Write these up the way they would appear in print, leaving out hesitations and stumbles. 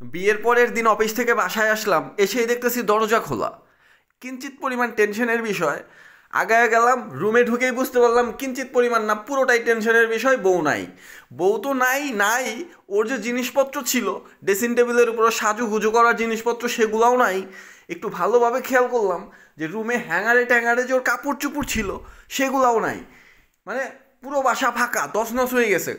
বিয়ের পরের দিন অফিস থেকে বাসায় আসলাম, এসেই দেখতেছি দরজা খোলা। কিঞ্চিত পরিমাণ টেনশনের বিষয়। আগায় গেলাম, রুমে ঢুকেই বুঝতে পারলাম কিঞ্চিত পরিমাণ না, পুরোটাই টেনশনের বিষয়। বউ নাই। বউ তো নাই নাই, ওর যে জিনিসপত্র ছিল ড্রেসিং টেবিলের উপর সাজুগুজু করার জিনিসপত্র, সেগুলাও নাই। একটু ভালোভাবে খেয়াল করলাম যে রুমে হ্যাঙ্গারে ট্যাঙ্গারে যে ওর কাপড় চুপড় ছিল সেগুলাও নাই। মানে পুরো বাসা ফাঁকা, তছনছ হয়ে গেছে।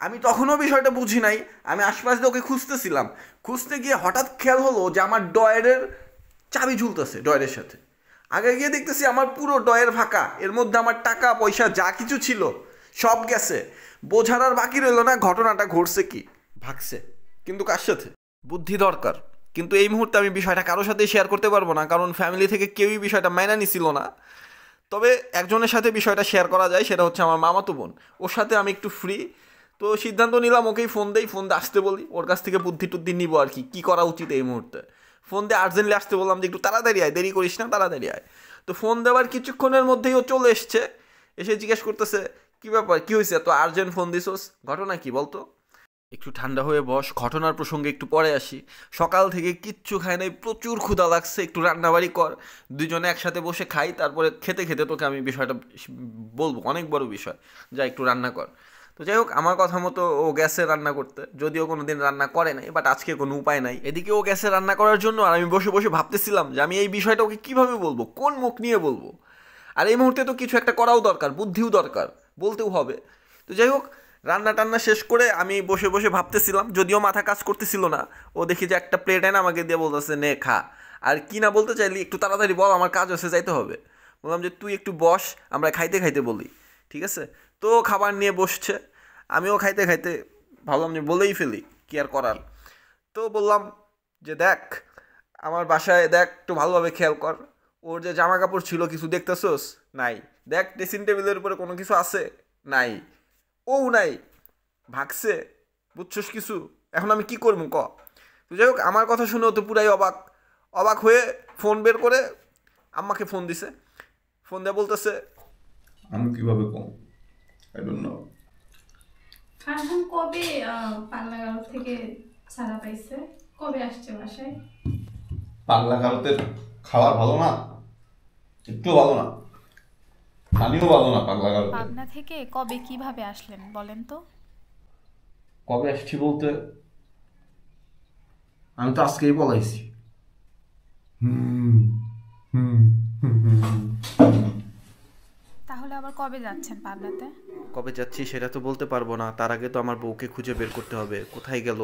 আমি তখনও বিষয়টা বুঝি নাই। আমি আশপাশ দিয়ে ওকে খুঁজতেছিলাম। খুঁজতে গিয়ে হঠাৎ খেয়াল হলো যে আমার ডয়ারের চাবি ঝুলতেছে ডয়ারের সাথে। আগে গিয়ে দেখতেছি আমার পুরো ডয়ার ফাঁকা, এর মধ্যে আমার টাকা পয়সা যা কিছু ছিল সব গেছে। বোঝার আর বাকি রইল না ঘটনাটা ঘটছে কি। ভাগছে, কিন্তু কার সাথে? বুদ্ধি দরকার। কিন্তু এই মুহূর্তে আমি বিষয়টা কারোর সাথে শেয়ার করতে পারবো না, কারণ ফ্যামিলি থেকে কেউই বিষয়টা মাইনা নিছিল না। তবে একজনের সাথে বিষয়টা শেয়ার করা যায়, সেটা হচ্ছে আমার মামাতো বোন। ওর সাথে আমি একটু ফ্রি, তো সিদ্ধান্ত নিলাম ওকেই ফোন দেই, ফোন দিয়ে আসতে বলি, ওর কাছ থেকে বুদ্ধি টুদ্ধি নিবো আর কি কী করা উচিত এই মুহূর্তে। ফোন দিয়ে আর্জেন্টলি আসতে বললাম যে একটু তাড়াতাড়ি আয়, দেরি করিস না, তাড়াতাড়ি আয়। তো ফোন দেওয়ার কিছুক্ষণের মধ্যেই ও চলে এসছে। এসে জিজ্ঞেস করতেছে, কী ব্যাপার, কী হয়েছে, এত আর্জেন্ট ফোন দিছোস, ঘটনা কি বলতো? একটু ঠান্ডা হয়ে বস, ঘটনার প্রসঙ্গে একটু পরে আসি। সকাল থেকে কিচ্ছু খাই নাই, প্রচুর ক্ষুধা লাগছে, একটু রান্নাবাড়ি কর, দুজনে একসাথে বসে খাই, তারপরে খেতে খেতে তোকে আমি বিষয়টা বলবো, অনেক বড় বিষয়। যা একটু রান্না কর। তো যাই হোক, আমার কথা মতো ও গ্যাসে রান্না করতে, যদিও কোনো দিন রান্না করে নাই, বাট আজকে কোনো উপায় নাই। এদিকে ও গ্যাসে রান্না করার জন্য, আর আমি বসে বসে ভাবতেছিলাম যে আমি এই বিষয়টা ওকে কীভাবে বলবো, কোন মুখ নিয়ে বলবো। আর এই মুহূর্তে তো কিছু একটা করাও দরকার, বুদ্ধিও দরকার, বলতেও হবে। তো যাই হোক, রান্না টান্না শেষ করে আমি বসে বসে ভাবতেছিলাম, যদিও মাথা কাজ করতেছিল না। ও দেখি যে একটা প্লেট এনে আমাকে দিয়ে বলতেছে, নে খা। আর কি না বলতে চাইলি একটু তাড়াতাড়ি বল, আমার কাজ আছে, যাইতে হবে। বললাম যে তুই একটু বস, আমরা খাইতে খাইতে বলি, ঠিক আছে? তো খাবার নিয়ে বসছে, আমিও খাইতে খাইতে ভাবলাম যে বলেই ফেলি, কি আর করার। তো বললাম যে দেখ, আমার বাসায় দেখ, একটু ভালোভাবে খেয়াল কর, ওর যে জামা কাপড় ছিল কিছু দেখতেছোস? নাই। দেখ ড্রেসিং টেবিলের উপরে কোনো কিছু আছে? নাই। ও নাই। ভাগছে। বুঝছস কিছু? এখন আমি কি করবো ক? তো যাই হোক, আমার কথা শুনে ও তো পুরাই অবাক। অবাক হয়ে ফোন বের করে আম্মাকে ফোন দিছে। ফোন দিয়ে বলতেছে, আমি কিভাবে কম? I don't know. ফারহান কবে পাগলাগাঁও থেকে ছাড়া পাইছে? কবে আসছে বাসায়? পাগলা গারদের খাবার ভালো না, একটু ভালো না, পানিও ভালো না পাগলা গারদের। পাবনা থেকে কবে কিভাবে আসলেন বলেন তো? কবে আসছি বলতে, আমি তো আজকেই বলাইছি। হুম হুম হুম হুম। তাহলে আবার কবে যাচ্ছেন পাবনাতে? কবে যাচ্ছি সেটা তো বলতে পারবো না, তার আগে তো আমার বউকে খুঁজে বের করতে হবে, কোথায় গেল।